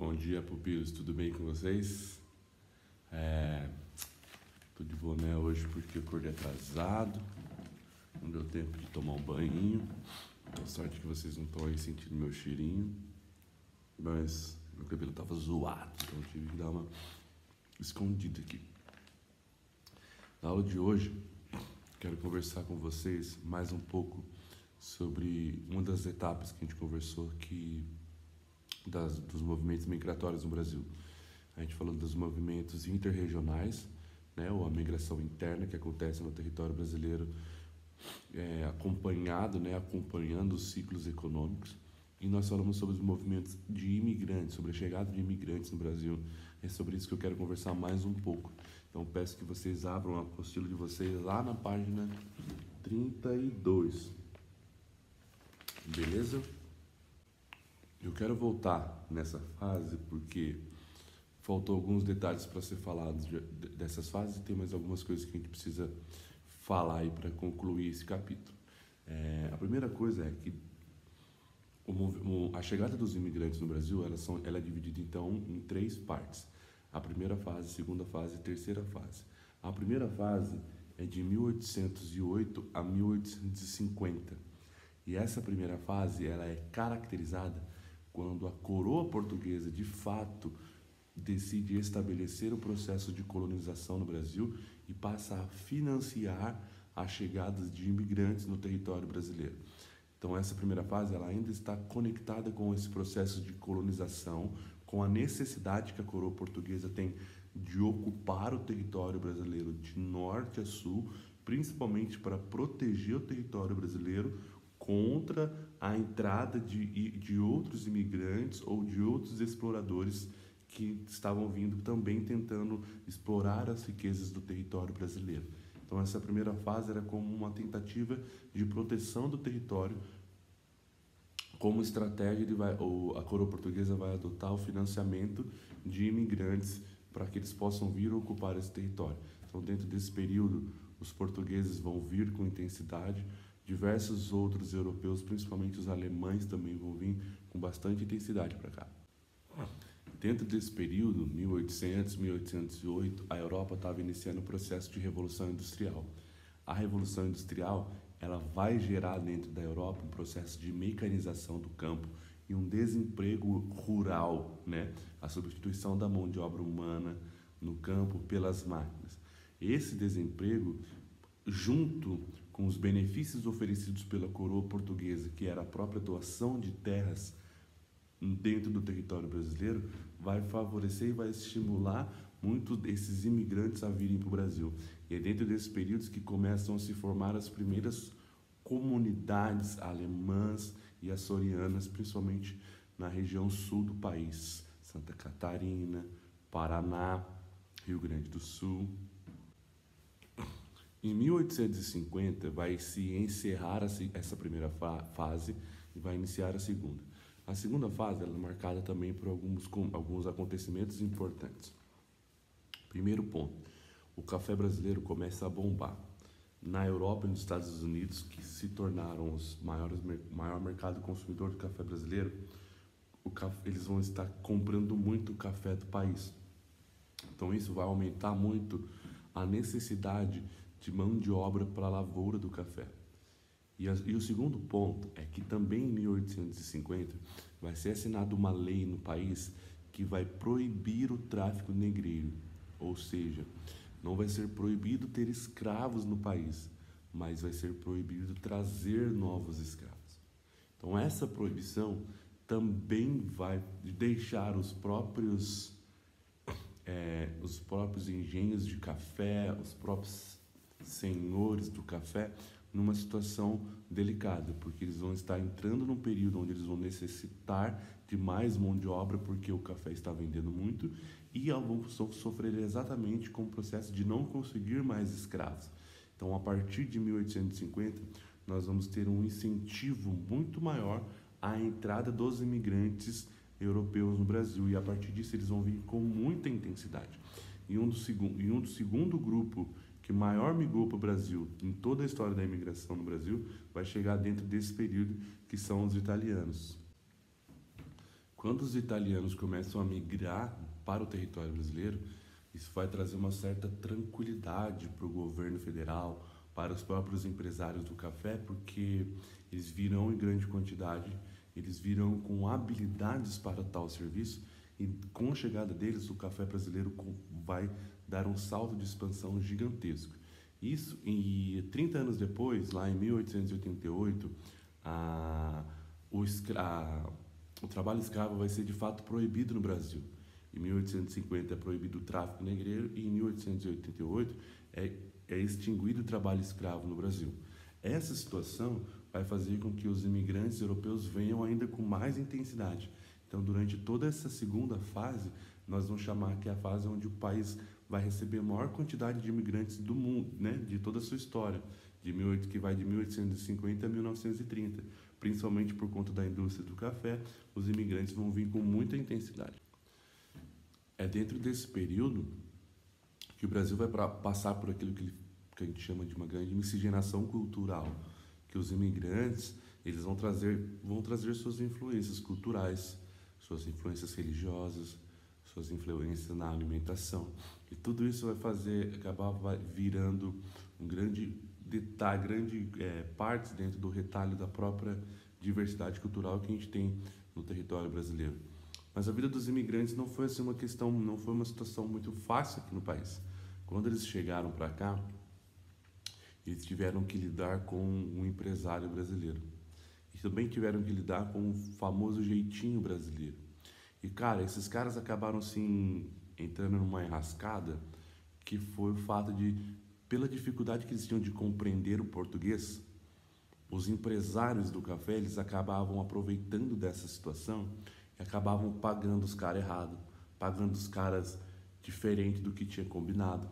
Bom dia, pupilos, tudo bem com vocês? Tô de boné hoje porque eu acordei atrasado, não deu tempo de tomar um banho. A sorte que vocês não estão aí sentindo meu cheirinho, mas meu cabelo tava zoado, então eu tive que dar uma escondida aqui. Na aula de hoje, quero conversar com vocês mais um pouco sobre uma das etapas que a gente conversou aqui dos movimentos migratórios no Brasil. A gente falou dos movimentos interregionais, né, ou a migração interna que acontece no território brasileiro, acompanhando os ciclos econômicos. E nós falamos sobre os movimentos de imigrantes, sobre a chegada de imigrantes no Brasil. É sobre isso que eu quero conversar mais um pouco. Então peço que vocês abram a apostila de vocês lá na página 32. Beleza? Eu quero voltar nessa fase porque faltou alguns detalhes para ser falados dessas fases e tem mais algumas coisas que a gente precisa falar aí para concluir esse capítulo. A primeira coisa é que a chegada dos imigrantes no Brasil ela é dividida então em três partes: a primeira fase, segunda fase e terceira fase. A primeira fase é de 1808 a 1850 e essa primeira fase ela é caracterizada quando a coroa portuguesa de fato decide estabelecer o processo de colonização no Brasil e passa a financiar a chegada de imigrantes no território brasileiro. Então essa primeira fase ela ainda está conectada com esse processo de colonização, com a necessidade que a coroa portuguesa tem de ocupar o território brasileiro de norte a sul, principalmente para proteger o território brasileiro contra a entrada de outros imigrantes ou de outros exploradores que estavam vindo também tentando explorar as riquezas do território brasileiro. Então essa primeira fase era como uma tentativa de proteção do território, como estratégia a coroa portuguesa vai adotar o financiamento de imigrantes para que eles possam vir ocupar esse território. Então dentro desse período os portugueses vão vir com intensidade, diversos outros europeus, principalmente os alemães, também vão vir com bastante intensidade para cá. Dentro desse período, 1800, 1808, a Europa estava iniciando o processo de Revolução Industrial. A Revolução Industrial ela vai gerar dentro da Europa um processo de mecanização do campo e um desemprego rural, né? A substituição da mão de obra humana no campo pelas máquinas. Esse desemprego, junto com os benefícios oferecidos pela coroa portuguesa, que era a própria doação de terras dentro do território brasileiro, vai favorecer e vai estimular muitos desses imigrantes a virem para o Brasil. E é dentro desses períodos que começam a se formar as primeiras comunidades alemãs e açorianas, principalmente na região sul do país: Santa Catarina, Paraná, Rio Grande do Sul. Em 1850 vai se encerrar essa primeira fase e vai iniciar a segunda. A segunda fase ela é marcada também por alguns acontecimentos importantes. Primeiro ponto, o café brasileiro começa a bombar. Na Europa e nos Estados Unidos, que se tornaram o maior mercado consumidor de café brasileiro, eles vão estar comprando muito café do país. Então isso vai aumentar muito a necessidade de mão de obra para a lavoura do café. E o segundo ponto é que também em 1850 vai ser assinada uma lei no país que vai proibir o tráfico negreiro, ou seja, não vai ser proibido ter escravos no país, mas vai ser proibido trazer novos escravos. Então essa proibição também vai deixar os próprios engenhos de café, os próprios senhores do café numa situação delicada, porque eles vão estar entrando num período onde eles vão necessitar de mais mão de obra porque o café está vendendo muito e vão sofrer exatamente com o processo de não conseguir mais escravos. Então, a partir de 1850, nós vamos ter um incentivo muito maior à entrada dos imigrantes europeus no Brasil e a partir disso eles vão vir com muita intensidade. E um do segundo grupo que maior migrou para o Brasil em toda a história da imigração no Brasil vai chegar dentro desse período, que são os italianos. Quando os italianos começam a migrar para o território brasileiro, isso vai trazer uma certa tranquilidade para o governo federal, para os próprios empresários do café, porque eles virão em grande quantidade, eles virão com habilidades para tal serviço, e com a chegada deles, o café brasileiro vai dar um salto de expansão gigantesco. Isso, e 30 anos depois, lá em 1888, a, o, o trabalho escravo vai ser de fato proibido no Brasil. Em 1850 é proibido o tráfico negreiro e em 1888 é extinguido o trabalho escravo no Brasil. Essa situação vai fazer com que os imigrantes europeus venham ainda com mais intensidade. Então, durante toda essa segunda fase, nós vamos chamar que é a fase onde o país vai receber a maior quantidade de imigrantes do mundo, né, de toda a sua história, que vai de 1850 a 1930. Principalmente por conta da indústria do café, os imigrantes vão vir com muita intensidade. É dentro desse período que o Brasil vai passar por aquilo que a gente chama de uma grande miscigenação cultural, que os imigrantes eles vão trazer suas influências culturais, suas influências religiosas, suas influências na alimentação, e tudo isso vai virando um grande detalhe, parte dentro do retalho da própria diversidade cultural que a gente tem no território brasileiro. Mas a vida dos imigrantes não foi assim não foi uma situação muito fácil aqui no país. Quando eles chegaram para cá, eles tiveram que lidar com um empresário brasileiro. E também tiveram que lidar com o famoso jeitinho brasileiro. E, cara, esses caras acabaram, assim, entrando numa enrascada que foi o fato de, pela dificuldade que eles tinham de compreender o português, os empresários do café, eles acabavam aproveitando dessa situação e acabavam pagando os caras errado, pagando os caras diferente do que tinha combinado.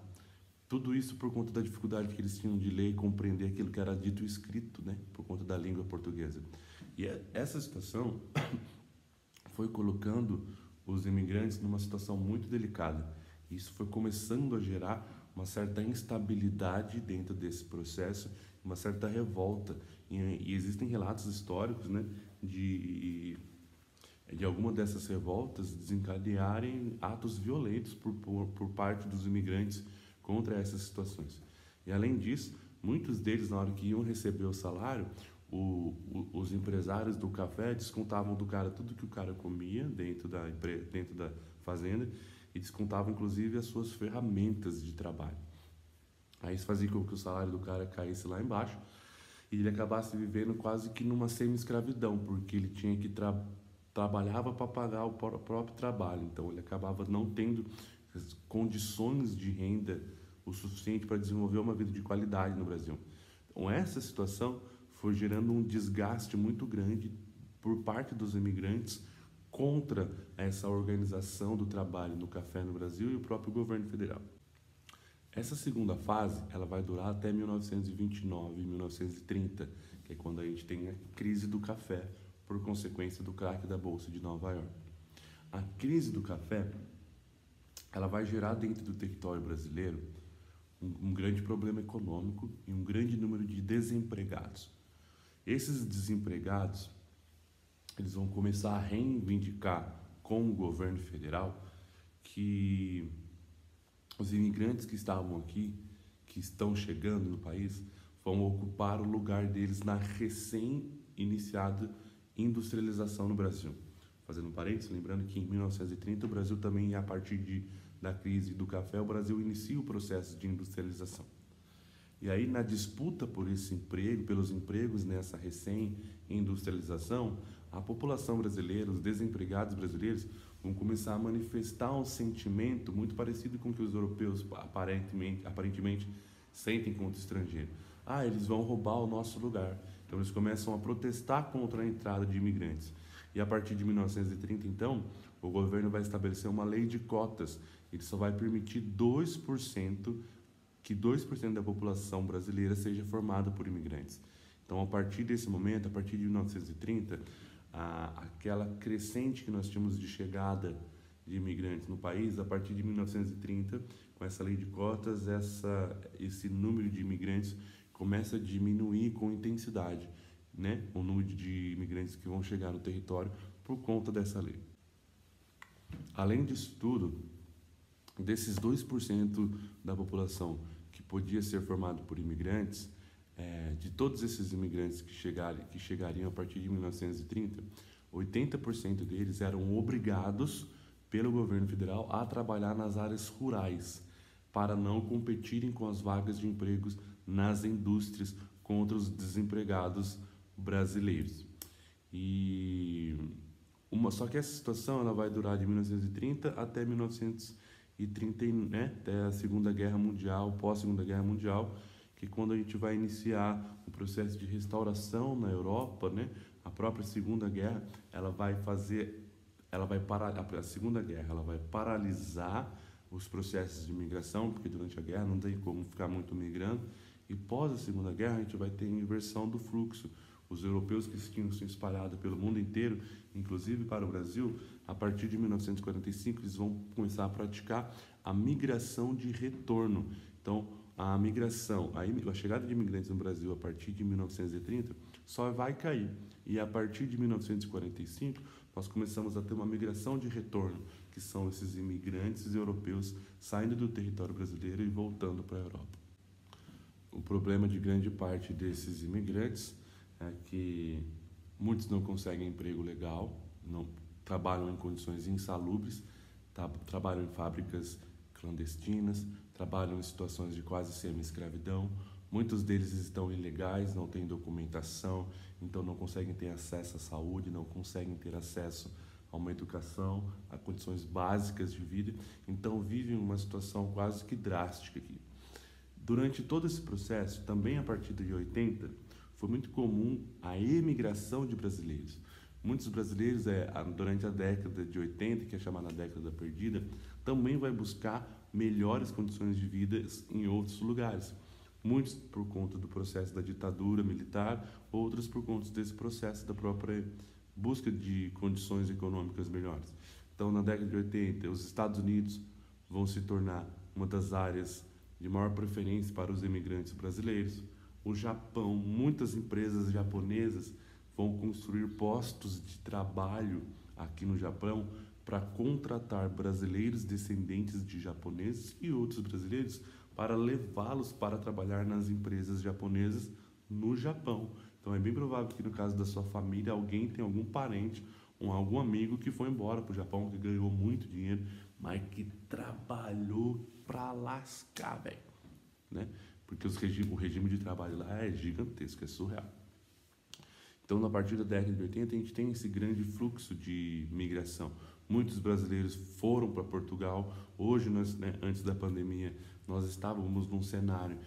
Tudo isso por conta da dificuldade que eles tinham de ler e compreender aquilo que era dito e escrito, né, por conta da língua portuguesa. E essa situação foi colocando os imigrantes numa situação muito delicada. Isso foi começando a gerar uma certa instabilidade dentro desse processo, uma certa revolta. E existem relatos históricos, né, de alguma dessas revoltas desencadearem atos violentos por parte dos imigrantes contra essas situações. E além disso, muitos deles, na hora que iam receber o salário, os empresários do café descontavam do cara tudo que o cara comia dentro da fazenda e descontavam inclusive as suas ferramentas de trabalho. Aí isso fazia com que o salário do cara caísse lá embaixo e ele acabasse vivendo quase que numa semi-escravidão, porque ele tinha que trabalhava para pagar o próprio trabalho, então ele acabava não tendo as condições de renda o suficiente para desenvolver uma vida de qualidade no Brasil. Então essa situação foi gerando um desgaste muito grande por parte dos imigrantes contra essa organização do trabalho no café no Brasil e o próprio governo federal. Essa segunda fase, ela vai durar até 1929, 1930, que é quando a gente tem a crise do café por consequência do crack da Bolsa de Nova York. A crise do café, ela vai gerar dentro do território brasileiro um grande problema econômico e um grande número de desempregados. Esses desempregados, eles vão começar a reivindicar com o governo federal que os imigrantes que estavam aqui, que estão chegando no país, vão ocupar o lugar deles na recém-iniciada industrialização no Brasil. Fazendo um parênteses, lembrando que em 1930 o Brasil também, a partir da crise do café, o Brasil inicia o processo de industrialização. E aí, na disputa por esse emprego, pelos empregos nessa recém-industrialização, a população brasileira, os desempregados brasileiros, vão começar a manifestar um sentimento muito parecido com o que os europeus aparentemente sentem contra o estrangeiro. Eles vão roubar o nosso lugar. Então, eles começam a protestar contra a entrada de imigrantes. E a partir de 1930, então, o governo vai estabelecer uma lei de cotas. Ele só vai permitir 2% da população brasileira seja formada por imigrantes. Então, a partir desse momento, a partir de 1930, aquela crescente que nós tínhamos de chegada de imigrantes no país, a partir de 1930, com essa lei de cotas, esse número de imigrantes começa a diminuir com intensidade, né? O número de imigrantes que vão chegar no território por conta dessa lei. além disso tudo, desses 2% da população que podia ser formado por imigrantes, de todos esses imigrantes que chegariam a partir de 1930, 80% deles eram obrigados pelo governo federal a trabalhar nas áreas rurais, para não competirem com as vagas de empregos nas indústrias contra os desempregados brasileiros. Só que essa situação ela vai durar de 1930 até 1930, né, até a Segunda Guerra Mundial, pós-Segunda Guerra Mundial, que quando a gente vai iniciar o processo de restauração na Europa, né, a própria Segunda Guerra, a Segunda Guerra, ela vai paralisar os processos de migração, porque durante a guerra não tem como ficar muito migrando, e pós a Segunda Guerra a gente vai ter inversão do fluxo. Os europeus que tinham se espalhado pelo mundo inteiro, inclusive para o Brasil, a partir de 1945 eles vão começar a praticar a migração de retorno. Então, a chegada de imigrantes no Brasil a partir de 1930 só vai cair. E a partir de 1945 nós começamos a ter uma migração de retorno, que são esses imigrantes europeus saindo do território brasileiro e voltando para a Europa. O problema de grande parte desses imigrantes é que muitos não conseguem emprego legal, não trabalham em condições insalubres, trabalham em fábricas clandestinas, trabalham em situações de quase semi-escravidão. Muitos deles estão ilegais, não têm documentação, então não conseguem ter acesso à saúde, não conseguem ter acesso a uma educação, a condições básicas de vida, então vivem uma situação quase que drástica aqui. Durante todo esse processo, também a partir de 80, foi muito comum a emigração de brasileiros. Muitos brasileiros, durante a década de 80, que é chamada década perdida, também vai buscar melhores condições de vida em outros lugares. Muitos por conta do processo da ditadura militar, outros por conta desse processo da própria busca de condições econômicas melhores. Então, na década de 80, os Estados Unidos vão se tornar uma das áreas de maior preferência para os imigrantes brasileiros. O Japão, muitas empresas japonesas vão construir postos de trabalho aqui no Japão para contratar brasileiros descendentes de japoneses e outros brasileiros para levá-los para trabalhar nas empresas japonesas no Japão. Então é bem provável que no caso da sua família alguém tem algum parente ou algum amigo que foi embora para o Japão, que ganhou muito dinheiro, mas que trabalhou para lascar, velho, né? Porque o regime de trabalho lá é gigantesco, é surreal. Então, a partir da década de 80, a gente tem esse grande fluxo de migração. Muitos brasileiros foram para Portugal. Hoje, antes da pandemia, nós estávamos num cenário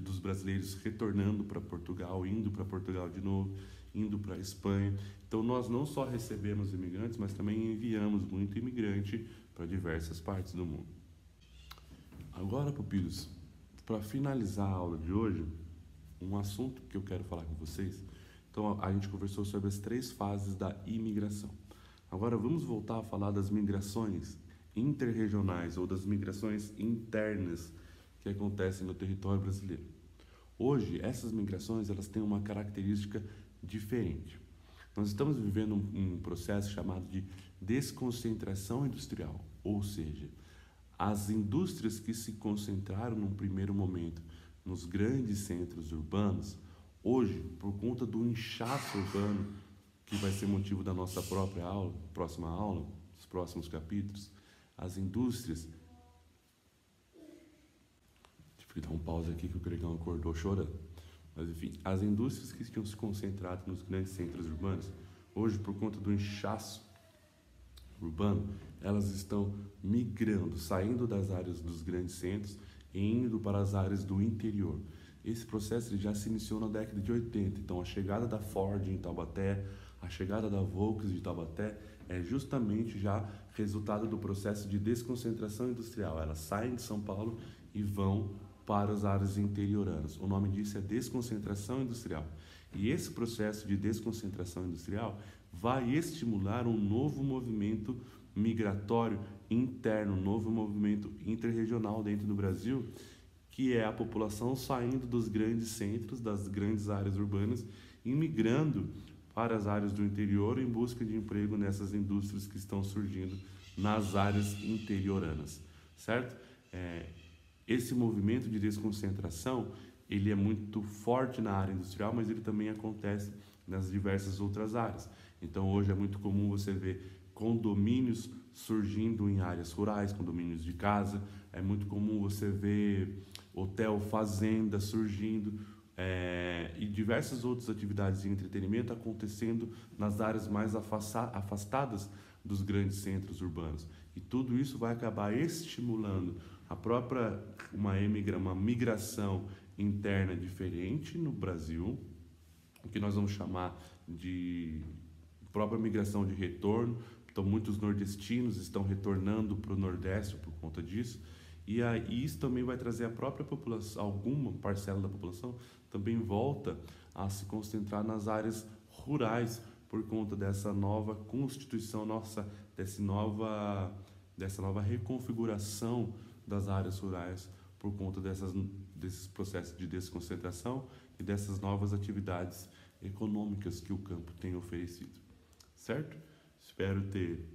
dos brasileiros retornando para Portugal, indo para Portugal de novo, indo para a Espanha. Então, nós não só recebemos imigrantes, mas também enviamos muito imigrante para diversas partes do mundo. Agora, pupilos, para finalizar a aula de hoje, um assunto que eu quero falar com vocês. Então, a gente conversou sobre as 3 fases da imigração. Agora, vamos voltar a falar das migrações interregionais ou das migrações internas que acontecem no território brasileiro. Hoje, essas migrações elas têm uma característica diferente. Nós estamos vivendo um processo chamado de desconcentração industrial, ou seja, as indústrias que se concentraram num primeiro momento nos grandes centros urbanos, hoje, por conta do inchaço urbano, que vai ser motivo da nossa próxima aula, dos próximos capítulos, as indústrias... Tive que dar um pause aqui que o Gregão acordou chorando. Mas enfim, as indústrias que tinham se concentrado nos grandes centros urbanos, hoje, por conta do inchaço urbano, elas estão migrando, saindo das áreas dos grandes centros e indo para as áreas do interior. Esse processo ele já se iniciou na década de 80, então a chegada da Ford em Taubaté, a chegada da Volks de Taubaté é justamente já resultado do processo de desconcentração industrial. Elas saem de São Paulo e vão para as áreas interioranas. O nome disso é desconcentração industrial. E esse processo de desconcentração industrial vai estimular um novo movimento migratório interno, um novo movimento interregional dentro do Brasil, que é a população saindo dos grandes centros, das grandes áreas urbanas, e migrando para as áreas do interior em busca de emprego nessas indústrias que estão surgindo nas áreas interioranas, certo? Esse movimento de desconcentração, ele é muito forte na área industrial, mas ele também acontece nas diversas outras áreas. Então, hoje é muito comum você ver condomínios surgindo em áreas rurais, condomínios de casa. É muito comum você ver hotel, fazenda surgindo, e diversas outras atividades de entretenimento acontecendo nas áreas mais afastadas dos grandes centros urbanos. E tudo isso vai acabar estimulando uma migração interna diferente no Brasil, o que nós vamos chamar de própria migração de retorno. Então, muitos nordestinos estão retornando para o Nordeste por conta disso. E aí isso também vai trazer a própria população, alguma parcela da população também volta a se concentrar nas áreas rurais por conta dessa nova constituição, dessa nova reconfiguração das áreas rurais por conta desses processos de desconcentração e dessas novas atividades econômicas que o campo tem oferecido, certo? Espero ter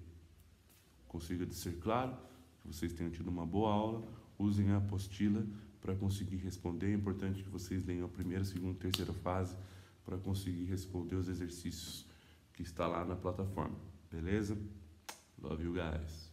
conseguido ser claro, que vocês tenham tido uma boa aula. Usem a apostila para conseguir responder. É importante que vocês leiam a primeira, segunda e terceira fase para conseguir responder os exercícios que está lá na plataforma, beleza? Love you guys!